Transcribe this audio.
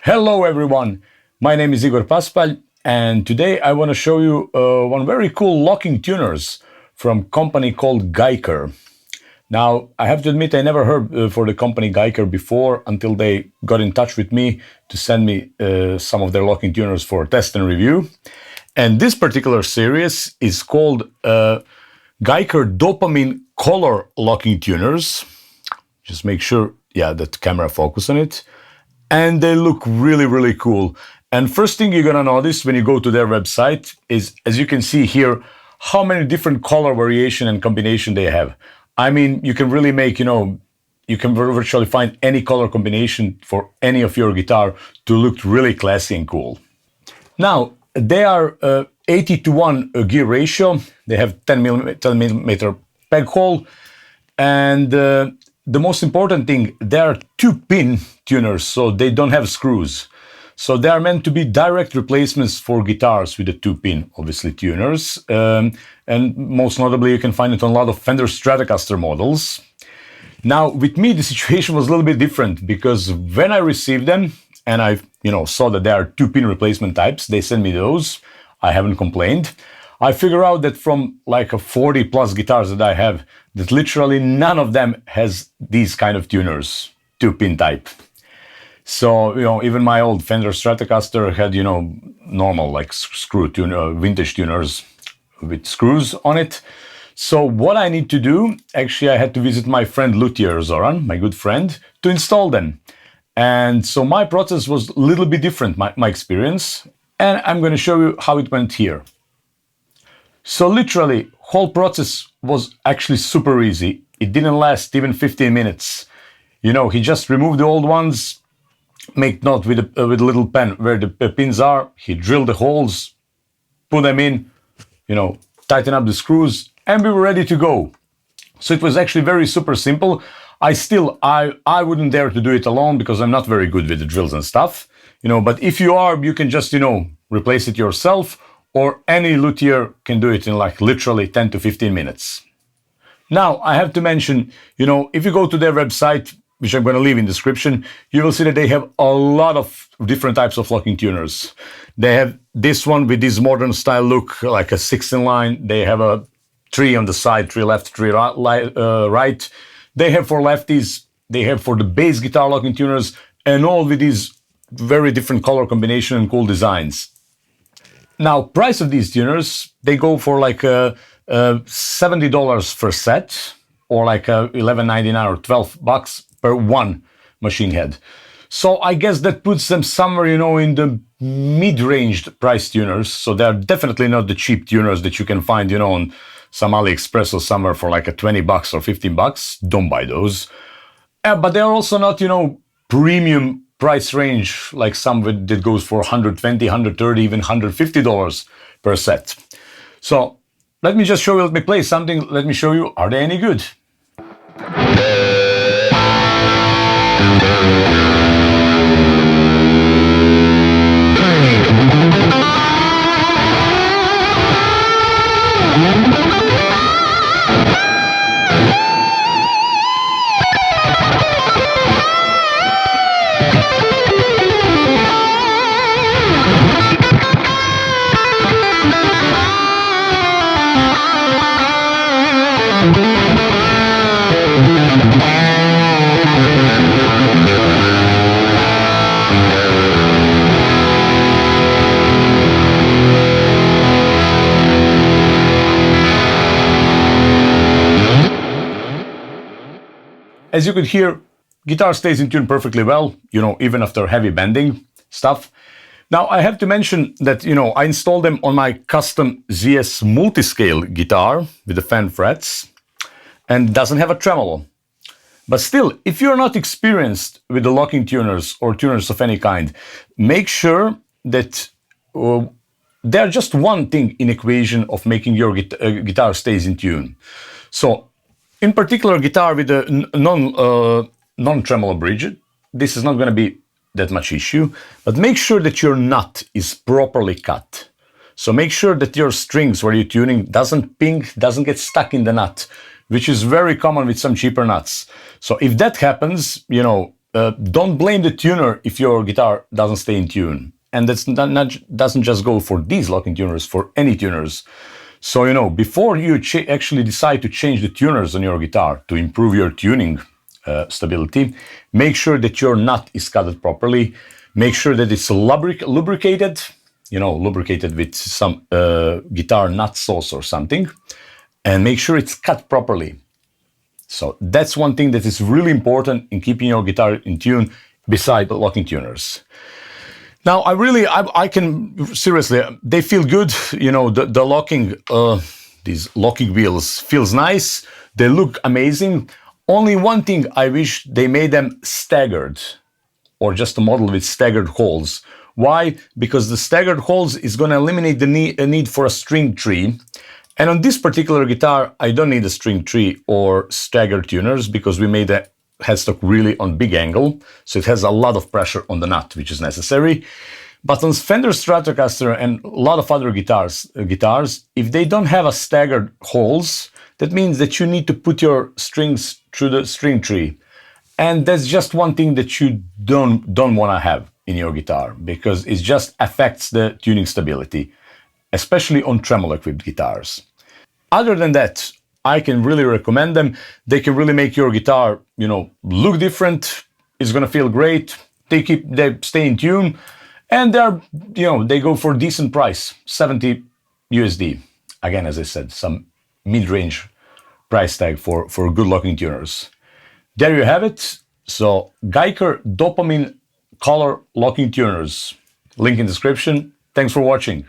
Hello everyone, my name is Igor Paspalj and today I want to show you one very cool locking tuners from company called Guyker. Now I have to admit I never heard for the company Guyker before until they got in touch with me to send me some of their locking tuners for test and review. And this particular series is called Guyker Dopamine Color locking tuners. Just make sure, that the camera focus on it. And they look really cool. And first thing you're gonna notice when you go to their website is, as you can see here, how many different color variation and combination they have. I mean, you can really make, you can virtually find any color combination for any of your guitar to look really classy and cool. Now, they are 80:1 gear ratio. They have 10 millimeter peg hole. And the most important thing, they are 2-pin tuners, so they don't have screws. So they are meant to be direct replacements for guitars with the 2-pin, obviously, tuners. And most notably, you can find it on a lot of Fender Stratocaster models. Now, with me, the situation was a little bit different because when I received them and I, saw that they are 2-pin replacement types, they sent me those. I haven't complained. I figure out that from like a 40 plus guitars that I have, that literally none of them has these kind of tuners, 2-pin type. So, even my old Fender Stratocaster had, normal like screw tuner, vintage tuners with screws on it. So what I need to do, actually I had to visit my friend Luthier Zoran, my good friend, to install them. And so my process was a little bit different, my experience. And I'm going to show you how it went here. So literally, whole process was actually super easy. It didn't last even 15 minutes. He just removed the old ones, make note with a little pen where the pins are. He drilled the holes, put them in, tighten up the screws, and we were ready to go. So it was actually very super simple. I wouldn't dare to do it alone because I'm not very good with the drills and stuff. But if you are, you can just, replace it yourself, or any luthier can do it in like literally 10 to 15 minutes. Now, I have to mention, if you go to their website, which I'm going to leave in the description, you will see that they have a lot of different types of locking tuners. They have this one with this modern style look, like a 6-in-line. They have a 3 on the side, 3 left, 3 right. They have for lefties, they have for the bass guitar locking tuners, and all with these very different color combination and cool designs. Now, price of these tuners, they go for like $70 per set, or like $11.99 or $12 per one machine head. So I guess that puts them somewhere, in the mid-ranged price tuners. So they're definitely not the cheap tuners that you can find, on some AliExpress or somewhere for like $20 or $15. Don't buy those. But they're also not, premium price range like some that goes for $120, $130, even $150 per set. So let me just show you, let me play something, let me show you, are they any good? As you could hear, guitar stays in tune perfectly well, even after heavy bending stuff. Now, I have to mention that, I installed them on my custom ZS multiscale guitar with the fan frets and doesn't have a tremolo. But still, if you're not experienced with the locking tuners or tuners of any kind, make sure that they're just one thing in equation of making your guitar stays in tune. So, in particular, guitar with a non-tremolo bridge, this is not going to be that much issue, but make sure that your nut is properly cut. So make sure that your strings where you're tuning doesn't ping, doesn't get stuck in the nut, which is very common with some cheaper nuts. So if that happens, don't blame the tuner if your guitar doesn't stay in tune. And that's doesn't just go for these locking tuners, for any tuners. So, before you actually decide to change the tuners on your guitar to improve your tuning stability, make sure that your nut is cut properly. Make sure that it's lubricated, lubricated with some guitar nut sauce or something. And make sure it's cut properly. So that's one thing that is really important in keeping your guitar in tune beside locking tuners. Now, I can, seriously, they feel good. The locking, these locking wheels feels nice. They look amazing. Only one thing I wish they made them staggered, or just a model with staggered holes. Why? Because the staggered holes is going to eliminate the need for a string tree. And on this particular guitar, I don't need a string tree or staggered tuners because we made the headstock really on big angle, so it has a lot of pressure on the nut, which is necessary. But on Fender Stratocaster and a lot of other guitars, if they don't have a staggered holes, that means that you need to put your strings through the string tree. And that's just one thing that you don't want to have in your guitar, because it just affects the tuning stability, especially on tremolo-equipped guitars. Other than that, I can really recommend them. They can really make your guitar, look different. It's gonna feel great. They stay in tune, and they go for a decent price, 70 USD. Again, as I said, some mid-range price tag for good locking tuners. There you have it. So Guyker Dopamine Color locking tuners. Link in description. Thanks for watching.